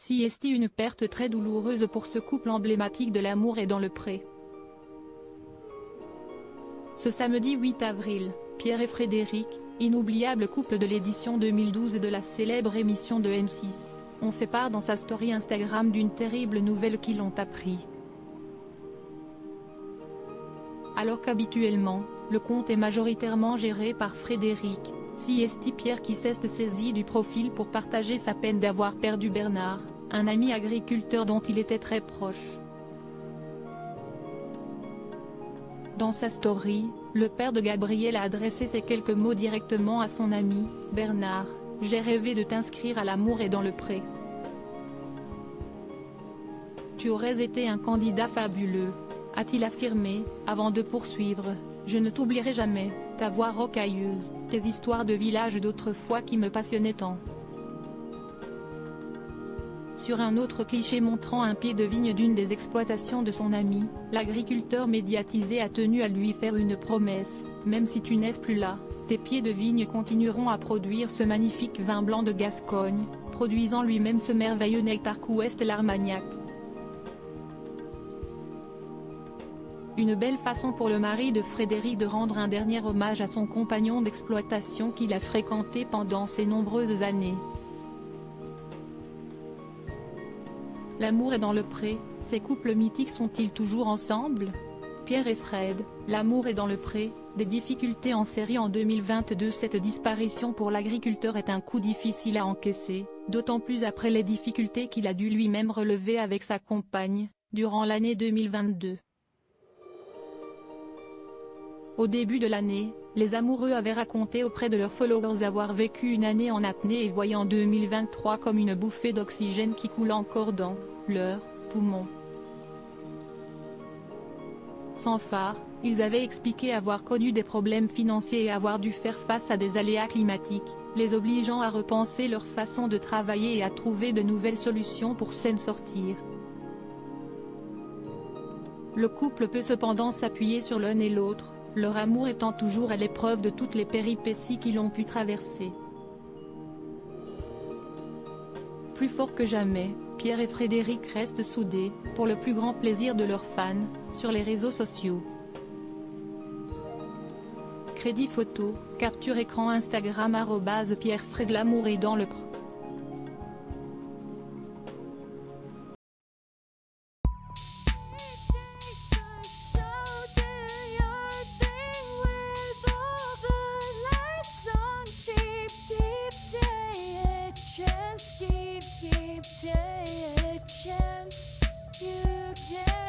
Si est une perte très douloureuse pour ce couple emblématique de l'amour et dans le pré. Ce samedi 8 avril, Pierre et Frédéric, inoubliable couple de l'édition 2012 de la célèbre émission de M6, ont fait part dans sa story Instagram d'une terrible nouvelle qu'ils ont appris. Alors qu'habituellement, le compte est majoritairement géré par Frédéric, si est Pierre qui s'est saisi du profil pour partager sa peine d'avoir perdu Bernard, un ami agriculteur dont il était très proche. Dans sa story, le père de Gabriel a adressé ces quelques mots directement à son ami, Bernard: « J'ai rêvé de t'inscrire à l'amour et dans le pré. Tu aurais été un candidat fabuleux », a-t-il affirmé, avant de poursuivre: « Je ne t'oublierai jamais, ta voix rocailleuse, tes histoires de village d'autrefois qui me passionnaient tant. » Sur un autre cliché montrant un pied de vigne d'une des exploitations de son ami, l'agriculteur médiatisé a tenu à lui faire une promesse: « Même si tu n'es plus là, tes pieds de vigne continueront à produire ce magnifique vin blanc de Gascogne, produisant lui-même ce merveilleux nectar qu'ouest l'Armagnac. » Une belle façon pour le mari de Frédéric de rendre un dernier hommage à son compagnon d'exploitation qu'il a fréquenté pendant ces nombreuses années. L'amour est dans le pré, ces couples mythiques sont-ils toujours ensemble? Pierre et Fred, l'amour est dans le pré, des difficultés en série en 2022. Cette disparition pour l'agriculteur est un coup difficile à encaisser, d'autant plus après les difficultés qu'il a dû lui-même relever avec sa compagne, durant l'année 2022. Au début de l'année, les amoureux avaient raconté auprès de leurs followers avoir vécu une année en apnée et voyant 2023 comme une bouffée d'oxygène qui coule encore dans leurs poumons. Sans phare, ils avaient expliqué avoir connu des problèmes financiers et avoir dû faire face à des aléas climatiques, les obligeant à repenser leur façon de travailler et à trouver de nouvelles solutions pour s'en sortir. Le couple peut cependant s'appuyer sur l'un et l'autre, leur amour étant toujours à l'épreuve de toutes les péripéties qu'ils ont pu traverser. Plus fort que jamais, Pierre et Frédéric restent soudés, pour le plus grand plaisir de leurs fans, sur les réseaux sociaux. Crédit photo, capture écran Instagram @PierreFred. L'amour est dans le pré. Keep take a chance, you can